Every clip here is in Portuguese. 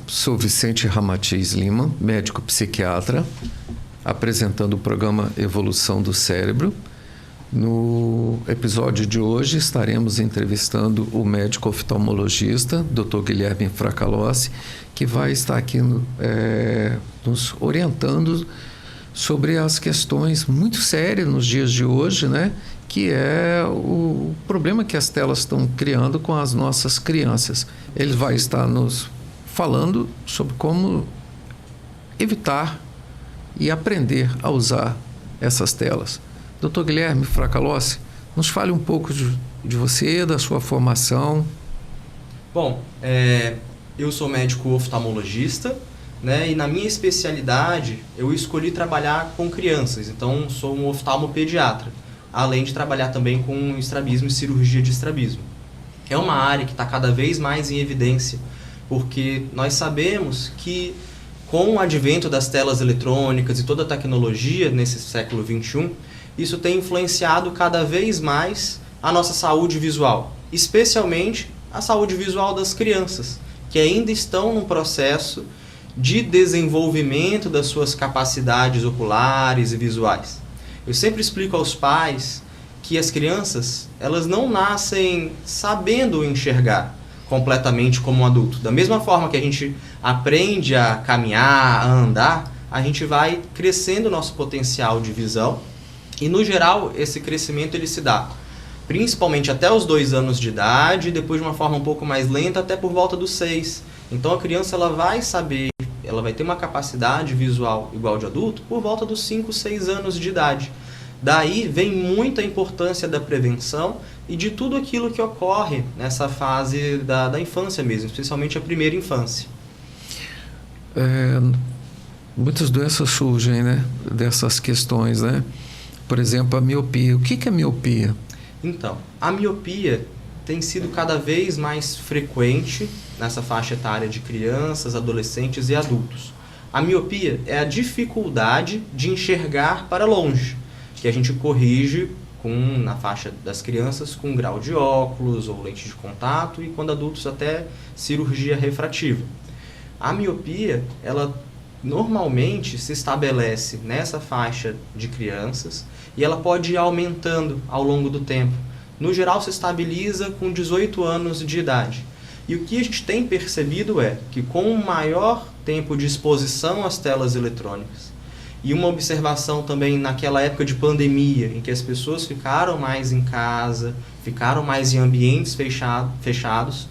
sou Vicente Ramatiz Lima, médico psiquiatra, apresentando o programa Evolução do Cérebro. No episódio de hoje estaremos entrevistando o médico oftalmologista, Dr. Guilherme Fracalossi, que vai estar aqui nos orientando sobre as questões muito sérias nos dias de hoje, né? Que é o problema que as telas estão criando com as nossas crianças. Ele vai estar nos falando sobre como evitar e aprender a usar essas telas. Dr. Guilherme Fracalossi, nos fale um pouco de você, da sua formação. Bom, eu sou médico oftalmologista, né, e na minha especialidade eu escolhi trabalhar com crianças, então sou um oftalmopediatra, além de trabalhar também com estrabismo e cirurgia de estrabismo. É uma área que está cada vez mais em evidência, porque nós sabemos que com o advento das telas eletrônicas e toda a tecnologia nesse século XXI, isso tem influenciado cada vez mais a nossa saúde visual, especialmente a saúde visual das crianças, que ainda estão num processo de desenvolvimento das suas capacidades oculares e visuais. Eu sempre explico aos pais que as crianças, elas não nascem sabendo enxergar completamente como um adulto. Da mesma forma que a gente aprende a caminhar, a andar, a gente vai crescendo o nosso potencial de visão. E, no geral, esse crescimento ele se dá principalmente até os 2 anos de idade, depois de uma forma um pouco mais lenta, até por volta dos 6. Então, a criança ela vai saber, ela vai ter uma capacidade visual igual de adulto por volta dos 5, 6 anos de idade. Daí vem muita importância da prevenção e de tudo aquilo que ocorre nessa fase da infância mesmo, especialmente a primeira infância. Muitas doenças surgem, né, dessas questões, né? Por exemplo, a miopia. O que é miopia? Então, a miopia tem sido cada vez mais frequente nessa faixa etária de crianças, adolescentes e adultos. A miopia é a dificuldade de enxergar para longe, que a gente corrige na faixa das crianças com grau de óculos ou lente de contato e quando adultos até cirurgia refrativa. A miopia, ela normalmente se estabelece nessa faixa de crianças e ela pode ir aumentando ao longo do tempo. No geral, se estabiliza com 18 anos de idade. E o que a gente tem percebido é que com um maior tempo de exposição às telas eletrônicas e uma observação também naquela época de pandemia, em que as pessoas ficaram mais em casa, ficaram mais em ambientes fechados,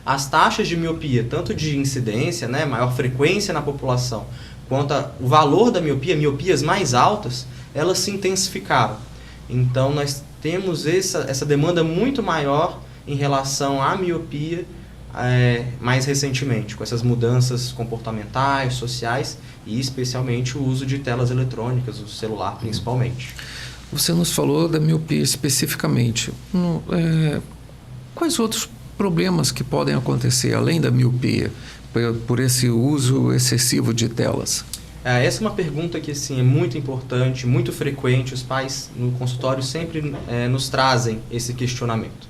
as taxas de miopia, tanto de incidência, né, maior frequência na população, quanto o valor da miopia, miopias mais altas, elas se intensificaram. Então, nós temos essa demanda muito maior em relação à miopia mais recentemente, com essas mudanças comportamentais, sociais e especialmente o uso de telas eletrônicas, o celular principalmente. Você nos falou da miopia especificamente. Quais outros problemas que podem acontecer além da miopia por esse uso excessivo de telas? Essa é uma pergunta que assim, é muito importante, muito frequente. Os pais no consultório sempre nos trazem esse questionamento.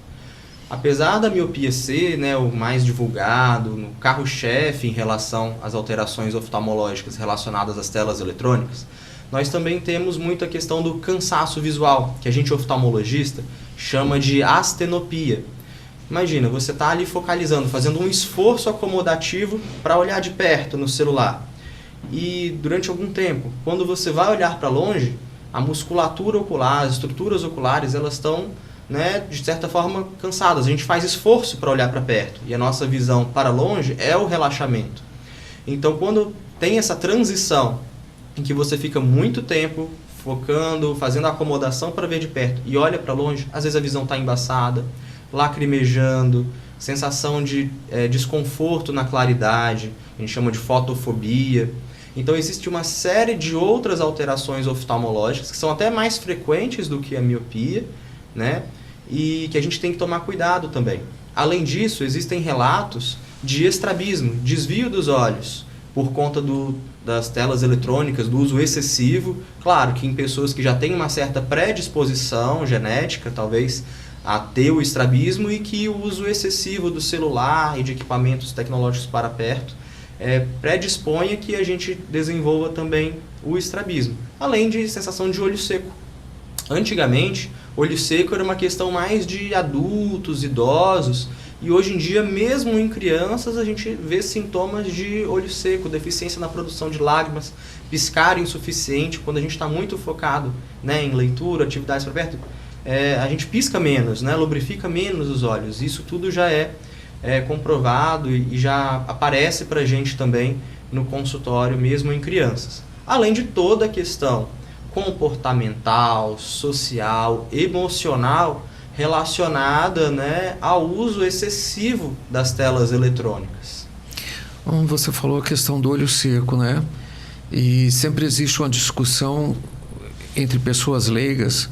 Apesar da miopia ser, né, o mais divulgado, no carro-chefe em relação às alterações oftalmológicas relacionadas às telas eletrônicas, nós também temos muito a questão do cansaço visual, que a gente oftalmologista chama de astenopia. Imagina, você está ali focalizando, fazendo um esforço acomodativo para olhar de perto no celular. E durante algum tempo, quando você vai olhar para longe, a musculatura ocular, as estruturas oculares, elas estão, né, de certa forma cansadas. A gente faz esforço para olhar para perto e a nossa visão para longe é o relaxamento. Então, quando tem essa transição em que você fica muito tempo focando, fazendo a acomodação para ver de perto e olha para longe, às vezes a visão está embaçada, lacrimejando, sensação de desconforto na claridade, a gente chama de fotofobia. Então existe uma série de outras alterações oftalmológicas que são até mais frequentes do que a miopia, né? E que a gente tem que tomar cuidado também. Além disso, existem relatos de estrabismo, desvio dos olhos, por conta das telas eletrônicas, do uso excessivo. Claro que em pessoas que já têm uma certa predisposição genética, talvez, a ter o estrabismo, e que o uso excessivo do celular e de equipamentos tecnológicos para perto predispõe a que a gente desenvolva também o estrabismo, além de sensação de olho seco. Antigamente, olho seco era uma questão mais de adultos, idosos, e hoje em dia, mesmo em crianças, a gente vê sintomas de olho seco, deficiência na produção de lágrimas, piscar insuficiente, quando a gente está muito focado, né, em leitura, atividades para perto, a gente pisca menos, né, lubrifica menos os olhos. Isso tudo já é comprovado e já aparece para a gente também no consultório, mesmo em crianças. Além de toda a questão comportamental, social, emocional, relacionada, né, ao uso excessivo das telas eletrônicas. Você falou a questão do olho seco, né? E sempre existe uma discussão entre pessoas leigas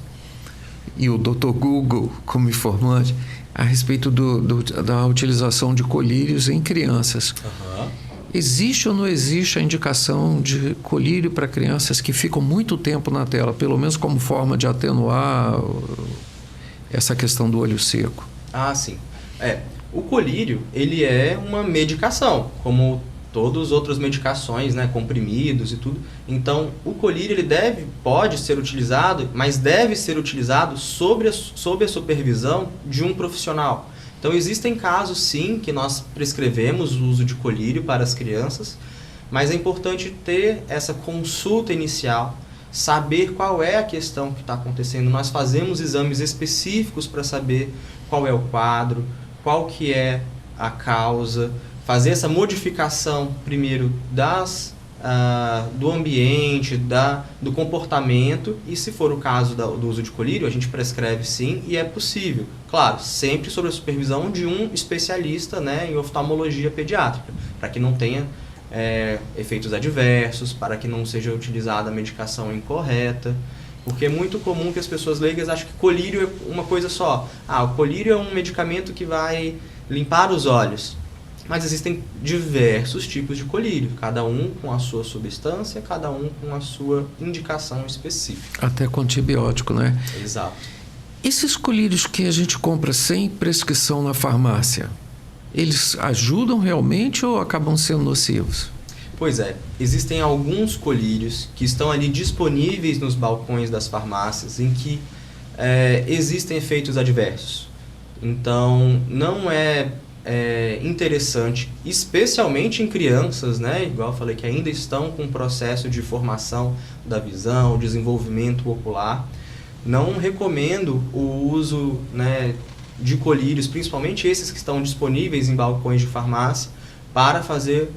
e o Dr. Google como informante a respeito da utilização de colírios em crianças. Uhum. Existe ou não existe a indicação de colírio para crianças que ficam muito tempo na tela, pelo menos como forma de atenuar essa questão do olho seco? Ah, sim. O colírio, ele é uma medicação, como todas as outras medicações, né, comprimidos e tudo. Então, o colírio ele pode ser utilizado, mas deve ser utilizado sob a supervisão de um profissional. Então, existem casos, sim, que nós prescrevemos o uso de colírio para as crianças, mas é importante ter essa consulta inicial, saber qual é a questão que está acontecendo. Nós fazemos exames específicos para saber qual é o quadro, qual que é a causa, fazer essa modificação primeiro do ambiente, do comportamento, e se for o caso do uso de colírio, a gente prescreve sim, e é possível. Claro, sempre sob a supervisão de um especialista, né, em oftalmologia pediátrica, para que não tenha efeitos adversos, para que não seja utilizada a medicação incorreta, porque é muito comum que as pessoas leigas achem que colírio é uma coisa só. O colírio é um medicamento que vai limpar os olhos. Mas existem diversos tipos de colírio, cada um com a sua substância, cada um com a sua indicação específica. Até com antibiótico, né? Exato. Esses colírios que a gente compra sem prescrição na farmácia, eles ajudam realmente ou acabam sendo nocivos? Pois é, existem alguns colírios que estão ali disponíveis nos balcões das farmácias em que existem efeitos adversos. Então, não é interessante, especialmente em crianças, né? Igual eu falei, que ainda estão com o processo de formação da visão, desenvolvimento ocular. Não recomendo o uso, né, de colírios, principalmente esses que estão disponíveis em balcões de farmácia, para fazer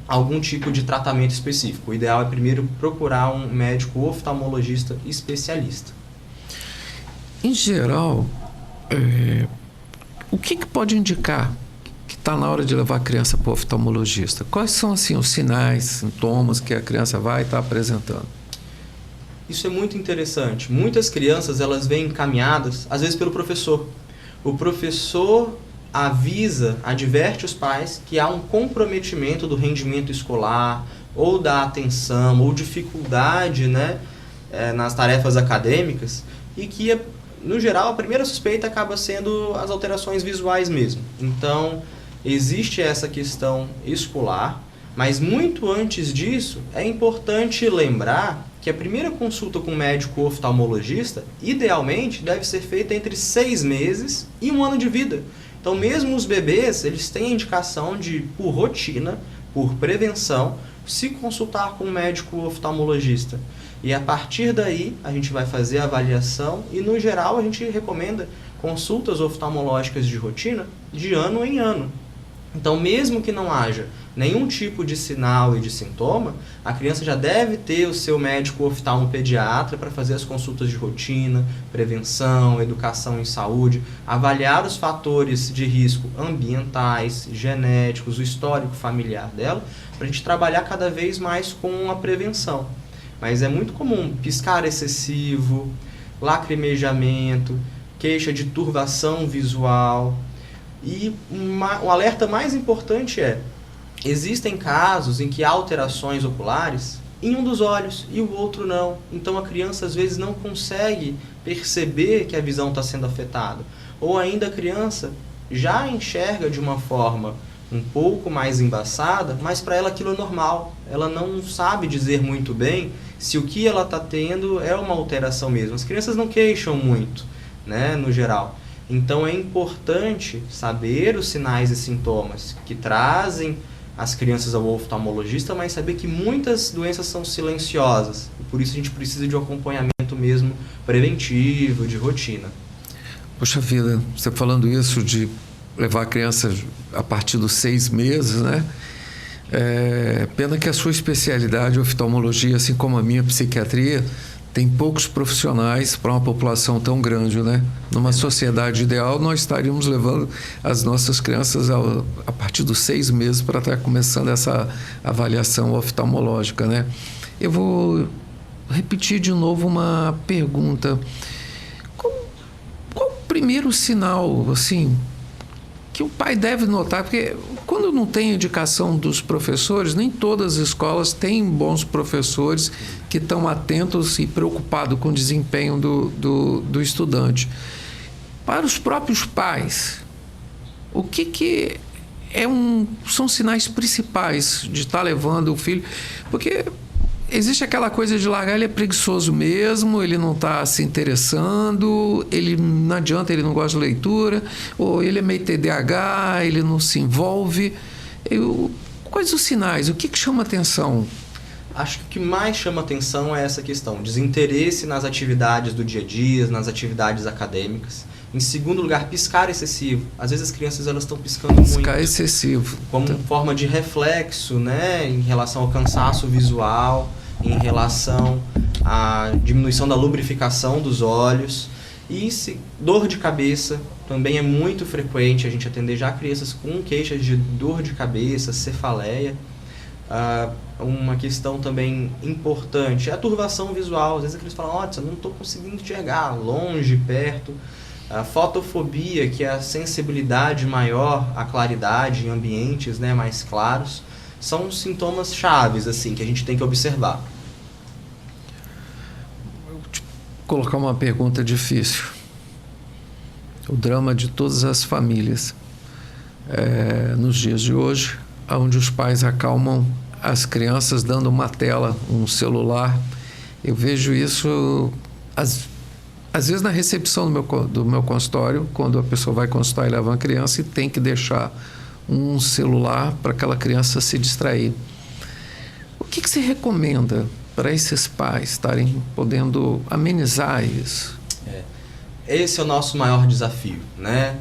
algum tipo de tratamento específico. O ideal é primeiro procurar um médico oftalmologista especialista. Em geral, o que pode indicar que está na hora de levar a criança para o oftalmologista? Quais são assim, os sinais, sintomas que a criança vai estar apresentando? Isso é muito interessante. Muitas crianças elas vêm encaminhadas, às vezes pelo professor. O professor adverte os pais que há um comprometimento do rendimento escolar, ou da atenção, ou dificuldade, né, nas tarefas acadêmicas, e que, no geral, a primeira suspeita acaba sendo as alterações visuais mesmo. Então, existe essa questão escolar, mas muito antes disso, é importante lembrar que a primeira consulta com o médico oftalmologista, idealmente, deve ser feita entre 6 meses e 1 ano de vida. Então, mesmo os bebês, eles têm a indicação de, por rotina, por prevenção, se consultar com um médico oftalmologista. E a partir daí, a gente vai fazer a avaliação e, no geral, a gente recomenda consultas oftalmológicas de rotina de ano em ano. Então, mesmo que não haja nenhum tipo de sinal e de sintoma, a criança já deve ter o seu médico oftalmopediatra para fazer as consultas de rotina, prevenção, educação em saúde, avaliar os fatores de risco ambientais, genéticos, o histórico familiar dela, para a gente trabalhar cada vez mais com a prevenção. Mas é muito comum piscar excessivo, lacrimejamento, queixa de turvação visual. E o alerta mais importante existem casos em que há alterações oculares em um dos olhos e o outro não. Então a criança às vezes não consegue perceber que a visão está sendo afetada. Ou ainda a criança já enxerga de uma forma um pouco mais embaçada, mas para ela aquilo é normal. Ela não sabe dizer muito bem se o que ela está tendo é uma alteração mesmo. As crianças não queixam muito, né, no geral. Então é importante saber os sinais e sintomas que trazem as crianças ao oftalmologista, mas saber que muitas doenças são silenciosas. E por isso a gente precisa de um acompanhamento mesmo preventivo, de rotina. Poxa vida, você falando isso de levar a criança a partir dos 6 meses, né? Pena que a sua especialidade, oftalmologia, assim como a minha, psiquiatria, tem poucos profissionais para uma população tão grande, né? Numa sociedade ideal, nós estaríamos levando as nossas crianças a partir dos 6 meses para estar começando essa avaliação oftalmológica, né? Eu vou repetir de novo uma pergunta. Qual o primeiro sinal, assim, que o pai deve notar? Porque quando não tem indicação dos professores, nem todas as escolas têm bons professores que estão atentos e preocupados com o desempenho do estudante. Para os próprios pais, o que são sinais principais de estar levando o filho? Porque existe aquela coisa de largar, ele é preguiçoso mesmo, ele não está se interessando, ele não adianta, ele não gosta de leitura, ou ele é meio TDAH, ele não se envolve. Quais os sinais? O que chama atenção? Acho que o que mais chama atenção é essa questão, desinteresse nas atividades do dia a dia, nas atividades acadêmicas. Em segundo lugar, piscar excessivo. Às vezes as crianças elas estão piscando muito. Piscar excessivo. Como forma de reflexo, né, em relação ao cansaço visual, em relação à diminuição da lubrificação dos olhos. E dor de cabeça também é muito frequente a gente atender já crianças com queixas de dor de cabeça, cefaleia. Uma questão também importante é a turvação visual. Às vezes a criança fala, olha, eu não estou conseguindo enxergar, longe, perto. A fotofobia, que é a sensibilidade maior à claridade em ambientes, né, mais claros, são sintomas chaves assim, que a gente tem que observar. Vou te colocar uma pergunta difícil. O drama de todas as famílias nos dias de hoje, onde os pais acalmam as crianças dando uma tela, um celular. Eu vejo isso às vezes na recepção do meu consultório, quando a pessoa vai consultar e leva uma criança e tem que deixar um celular para aquela criança se distrair. O que você recomenda para esses pais estarem podendo amenizar isso? Esse é o nosso maior desafio, né?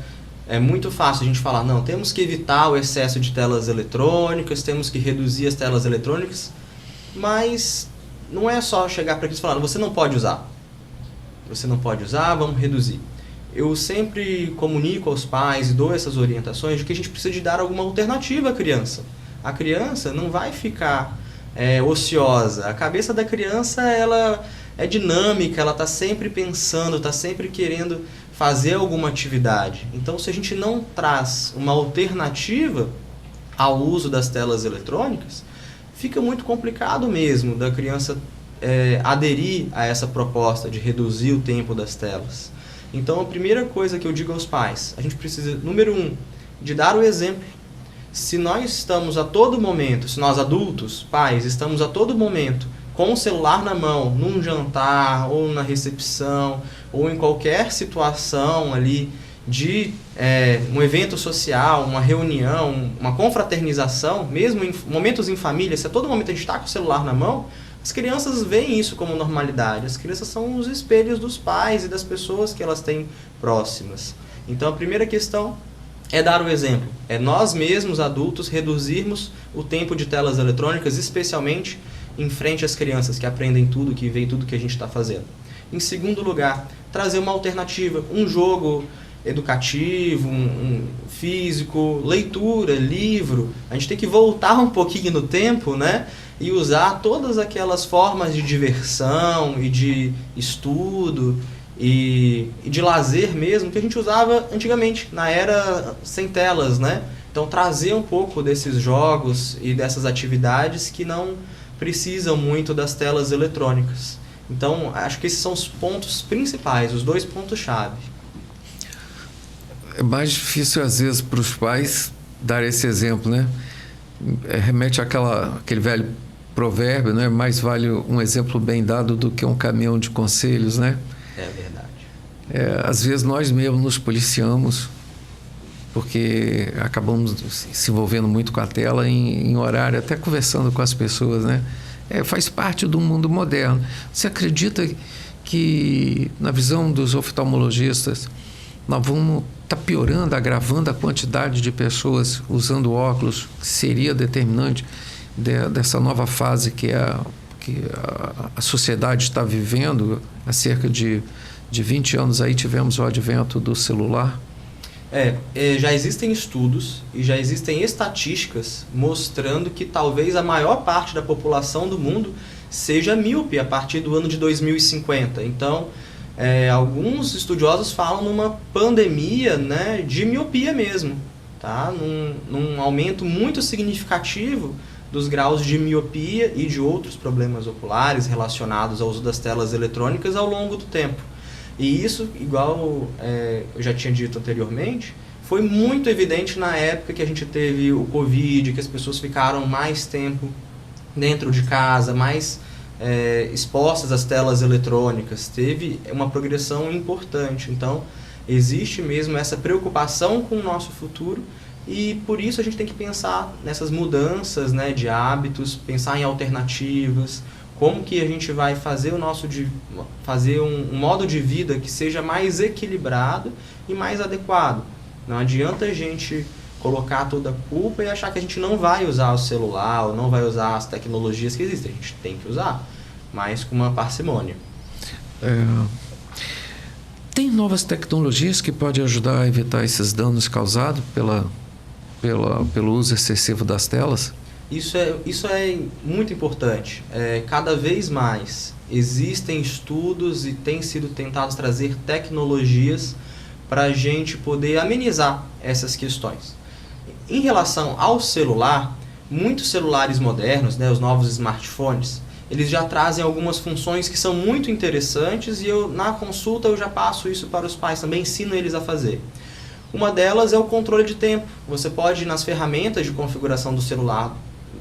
É muito fácil a gente falar, não, temos que evitar o excesso de telas eletrônicas, temos que reduzir as telas eletrônicas, mas não é só chegar para eles e falar, você não pode usar. Você não pode usar, vamos reduzir. Eu sempre comunico aos pais e dou essas orientações de que a gente precisa de dar alguma alternativa à criança. A criança não vai ficar ociosa. A cabeça da criança ela é dinâmica, ela está sempre pensando, está sempre querendo fazer alguma atividade. Então, se a gente não traz uma alternativa ao uso das telas eletrônicas, fica muito complicado mesmo da criança aderir a essa proposta de reduzir o tempo das telas. Então, a primeira coisa que eu digo aos pais, a gente precisa, número 1, de dar o exemplo. Se nós estamos a todo momento, se nós adultos, pais, estamos a todo momento com o celular na mão, num jantar, ou na recepção, ou em qualquer situação ali de um evento social, uma reunião, uma confraternização, mesmo em momentos em família, se a todo momento a gente está com o celular na mão, as crianças veem isso como normalidade. As crianças são os espelhos dos pais e das pessoas que elas têm próximas. Então, a primeira questão é dar o exemplo. É nós mesmos, adultos, reduzirmos o tempo de telas eletrônicas, especialmente em frente às crianças que aprendem tudo, que veem tudo que a gente está fazendo. Em segundo lugar, trazer uma alternativa, um jogo educativo, um físico, leitura, livro. A gente tem que voltar um pouquinho no tempo, né? E usar todas aquelas formas de diversão e de estudo e de lazer mesmo que a gente usava antigamente, na era sem telas, né? Então trazer um pouco desses jogos e dessas atividades que não precisam muito das telas eletrônicas. Então acho que esses são os pontos principais, os 2 pontos-chave. É mais difícil às vezes para os pais dar esse exemplo, né? Remete àquele velho provérbio, né? Mais vale um exemplo bem dado do que um caminhão de conselhos, né? É verdade. Às vezes nós mesmos nos policiamos porque acabamos se envolvendo muito com a tela em horário, até conversando com as pessoas, né? Faz parte do mundo moderno. Você acredita que, na visão dos oftalmologistas, nós vamos estar piorando, agravando a quantidade de pessoas usando óculos, que seria determinante dessa nova fase que a sociedade está vivendo? Há cerca de 20 anos aí tivemos o advento do celular. Já existem estudos e já existem estatísticas mostrando que talvez a maior parte da população do mundo seja míope a partir do ano de 2050. Então, alguns estudiosos falam numa pandemia, né, de miopia mesmo, tá? Num aumento muito significativo dos graus de miopia e de outros problemas oculares relacionados ao uso das telas eletrônicas ao longo do tempo. E isso, igual eu já tinha dito anteriormente, foi muito evidente na época que a gente teve o Covid, que as pessoas ficaram mais tempo dentro de casa, mais expostas às telas eletrônicas. Teve uma progressão importante. Então, existe mesmo essa preocupação com o nosso futuro e por isso a gente tem que pensar nessas mudanças, né, de hábitos, pensar em alternativas, como que a gente vai fazer fazer um modo de vida que seja mais equilibrado e mais adequado. Não adianta a gente colocar toda a culpa e achar que a gente não vai usar o celular ou não vai usar as tecnologias que existem. A gente tem que usar, mas com uma parcimônia. Tem novas tecnologias que podem ajudar a evitar esses danos causados pelo uso excessivo das telas? Isso é muito importante. Cada vez mais existem estudos e tem sido tentados trazer tecnologias para a gente poder amenizar essas questões. Em relação ao celular, muitos celulares modernos, né, os novos smartphones, eles já trazem algumas funções que são muito interessantes e na consulta eu já passo isso para os pais também, ensino eles a fazer. Uma delas é o controle de tempo. Você pode ir nas ferramentas de configuração do celular,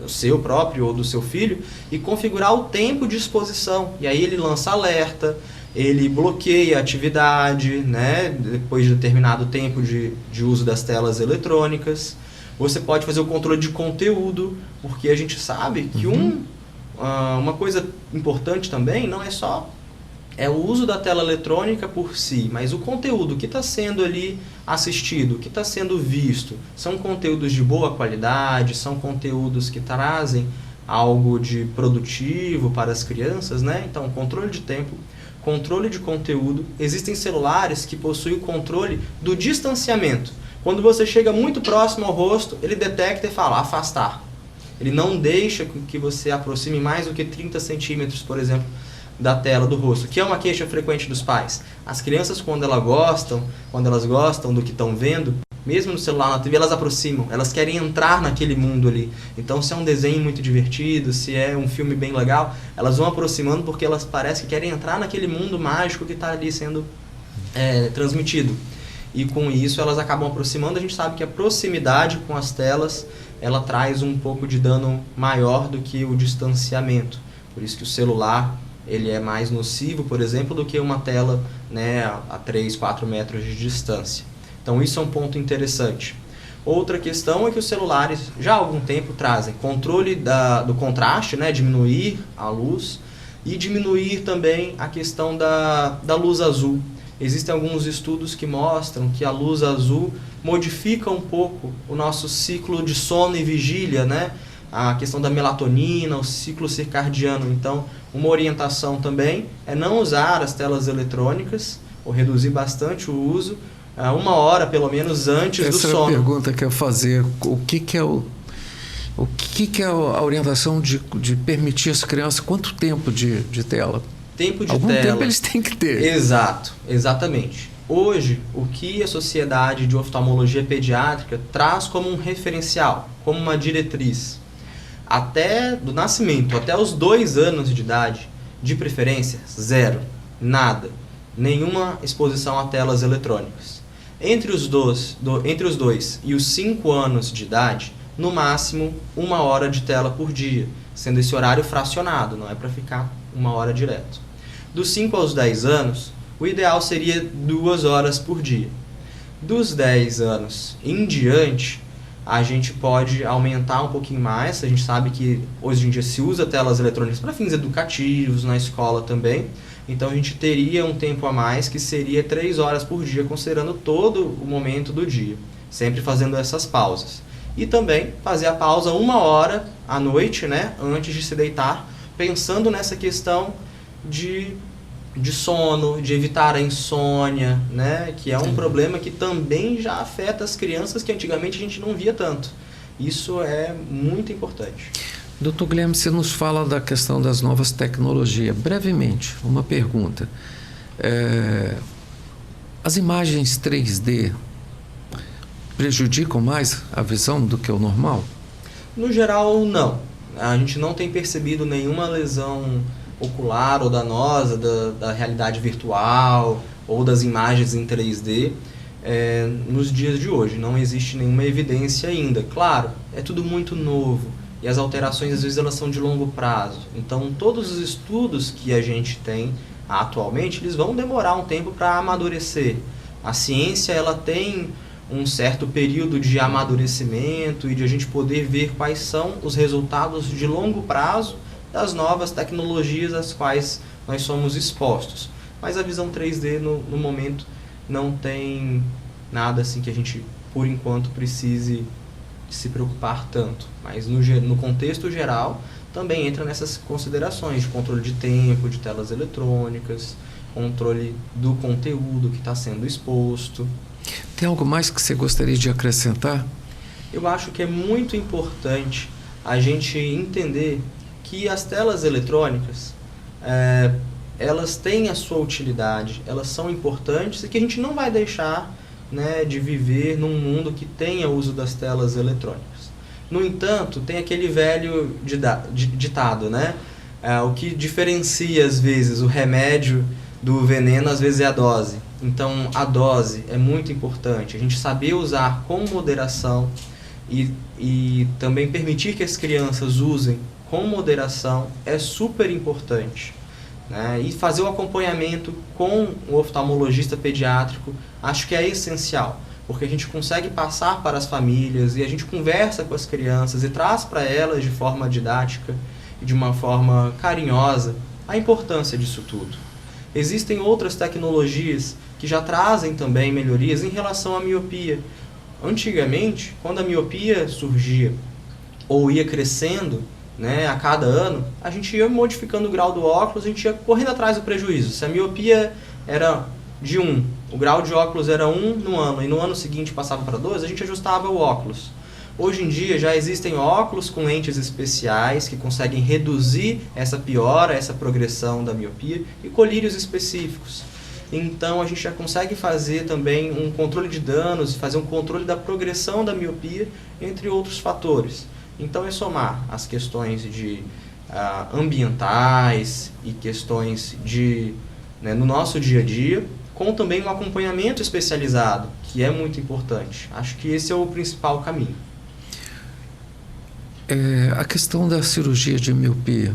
o seu próprio ou do seu filho, e configurar o tempo de exposição. E aí ele lança alerta, ele bloqueia a atividade, né, depois de determinado tempo de uso das telas eletrônicas. Você pode fazer o controle de conteúdo, porque a gente sabe que uma coisa importante também não é só o uso da tela eletrônica por si, mas o conteúdo que está sendo ali assistido, que está sendo visto, são conteúdos de boa qualidade, são conteúdos que trazem algo de produtivo para as crianças, né? Então, controle de tempo, controle de conteúdo. Existem celulares que possuem o controle do distanciamento. Quando você chega muito próximo ao rosto, ele detecta e fala afastar. Ele não deixa que você aproxime mais do que 30 centímetros, por exemplo, da tela do rosto, que é uma queixa frequente dos pais. As crianças, quando elas gostam do que estão vendo, mesmo no celular, na TV, elas aproximam, elas querem entrar naquele mundo ali. Então, se é um desenho muito divertido, se é um filme bem legal, elas vão aproximando porque elas parecem que querem entrar naquele mundo mágico que está ali sendo transmitido. E com isso, elas acabam aproximando. A gente sabe que a proximidade com as telas, ela traz um pouco de dano maior do que o distanciamento. Por isso que o celular ele é mais nocivo, por exemplo, do que uma tela, né, a 3, 4 metros de distância. Então isso é um ponto interessante. Outra questão é que os celulares já há algum tempo trazem controle do contraste, né, diminuir a luz e diminuir também a questão da luz azul. Existem alguns estudos que mostram que a luz azul modifica um pouco o nosso ciclo de sono e vigília, né? A questão da melatonina, o ciclo circadiano. Então, uma orientação também é não usar as telas eletrônicas ou reduzir bastante o uso, 1 hora pelo menos antes do sono. Essa é a pergunta que eu ia fazer. O que é a orientação de permitir às crianças quanto tempo de tela? Tempo de Algum tela. tempo eles têm que ter. Exato, exatamente. Hoje, o que a Sociedade de Oftalmologia Pediátrica traz como um referencial, como uma diretriz, até do nascimento, até os 2 anos de idade, de preferência, 0, nada, nenhuma exposição a telas eletrônicas. Entre os dois e os 5 anos de idade, no máximo 1 hora de tela por dia, sendo esse horário fracionado, não é para ficar 1 hora direto. Dos 5 aos 10 anos, o ideal seria 2 horas por dia. Dos 10 anos em diante, a gente pode aumentar um pouquinho mais. A gente sabe que hoje em dia se usa telas eletrônicas para fins educativos, na escola também. Então a gente teria um tempo a mais, que seria 3 horas por dia, considerando todo o momento do dia, sempre fazendo essas pausas. E também fazer a pausa 1 hora à noite, né, antes de se deitar, pensando nessa questão de sono, de evitar a insônia, né, que é um problema que também já afeta as crianças, que antigamente a gente não via tanto. Isso é muito importante. Dr. Guilherme, você nos fala da questão das novas tecnologias. Brevemente, uma pergunta. As imagens 3D prejudicam mais a visão do que o normal? No geral, não. A gente não tem percebido nenhuma lesão ocular ou danosa da realidade virtual ou das imagens em 3D nos dias de hoje. Não existe nenhuma evidência ainda. Claro, é tudo muito novo. E as alterações, às vezes, elas são de longo prazo. Então, todos os estudos que a gente tem atualmente, eles vão demorar um tempo para amadurecer. A ciência, ela tem um certo período de amadurecimento e de a gente poder ver quais são os resultados de longo prazo das novas tecnologias às quais nós somos expostos. Mas a visão 3D, no momento, não tem nada assim que a gente, por enquanto, precise se preocupar tanto, mas no contexto geral também entra nessas considerações de controle de tempo, de telas eletrônicas, controle do conteúdo que está sendo exposto. Tem algo mais que você gostaria de acrescentar? Eu acho que é muito importante a gente entender que as telas eletrônicas elas têm a sua utilidade, elas são importantes e que a gente não vai deixar, né, de viver num mundo que tenha uso das telas eletrônicas. No entanto, tem aquele velho ditado, né? O que diferencia, às vezes, o remédio do veneno, às vezes, é a dose. Então, a dose é muito importante. A gente saber usar com moderação e também permitir que as crianças usem com moderação é super importante. Né? E fazer o acompanhamento com o oftalmologista pediátrico acho que é essencial, porque a gente consegue passar para as famílias e a gente conversa com as crianças e traz para elas de forma didática e de uma forma carinhosa a importância disso tudo. Existem outras tecnologias que já trazem também melhorias em relação à miopia. Antigamente, quando a miopia surgia ou ia crescendo, né, a cada ano, a gente ia modificando o grau do óculos, a gente ia correndo atrás do prejuízo. Se a miopia era de 1, o grau de óculos era 1 no ano, e no ano seguinte passava para 2, a gente ajustava o óculos. Hoje em dia já existem óculos com lentes especiais que conseguem reduzir essa piora, essa progressão da miopia, e colírios específicos. Então a gente já consegue fazer também um controle de danos, fazer um controle da progressão da miopia, entre outros fatores. Então é somar as questões ambientais e questões no nosso dia a dia, com também um acompanhamento especializado, que é muito importante. Acho que esse é o principal caminho. A questão da cirurgia de miopia,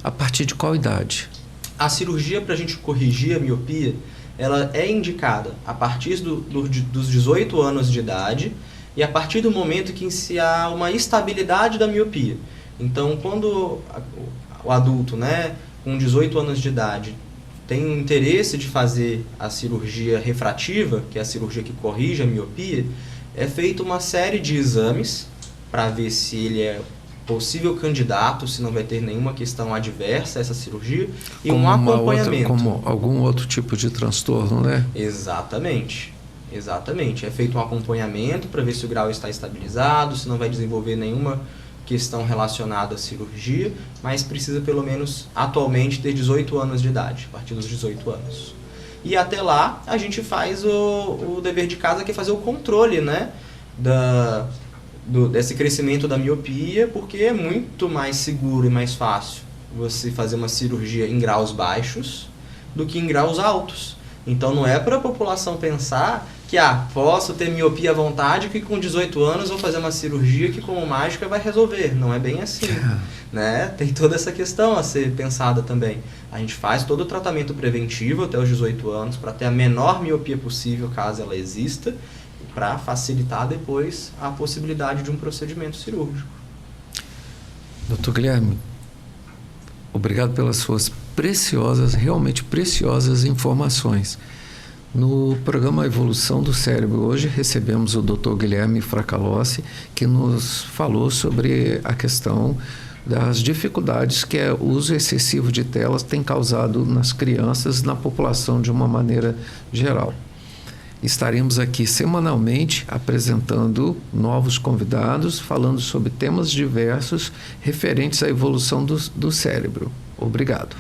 a partir de qual idade? A cirurgia para a gente corrigir a miopia, ela é indicada a partir dos 18 anos de idade e a partir do momento que se há uma estabilidade da miopia. Então, quando o adulto, né, com 18 anos de idade, tem o interesse de fazer a cirurgia refrativa, que é a cirurgia que corrige a miopia, é feita uma série de exames para ver se ele é possível candidato, se não vai ter nenhuma questão adversa a essa cirurgia, e um acompanhamento. Como algum outro tipo de transtorno, né? Exatamente. Exatamente. É feito um acompanhamento para ver se o grau está estabilizado, se não vai desenvolver nenhuma questão relacionada à cirurgia, mas precisa pelo menos atualmente ter 18 anos de idade, a partir dos 18 anos. E até lá a gente faz o dever de casa, que é fazer o controle, né, desse crescimento da miopia, porque é muito mais seguro e mais fácil você fazer uma cirurgia em graus baixos do que em graus altos. Então não é para a população pensar que posso ter miopia à vontade, que com 18 anos vou fazer uma cirurgia que como mágica vai resolver. Não é bem assim, né? Tem toda essa questão a ser pensada também. A gente faz todo o tratamento preventivo até os 18 anos para ter a menor miopia possível, caso ela exista, para facilitar depois a possibilidade de um procedimento cirúrgico. Dr. Guilherme, obrigado pelas suas realmente preciosas informações. No programa Evolução do Cérebro, hoje recebemos o Dr. Guilherme Fracalossi, que nos falou sobre a questão das dificuldades que o uso excessivo de telas tem causado nas crianças, na população de uma maneira geral. Estaremos aqui semanalmente apresentando novos convidados, falando sobre temas diversos referentes à evolução do cérebro. Obrigado.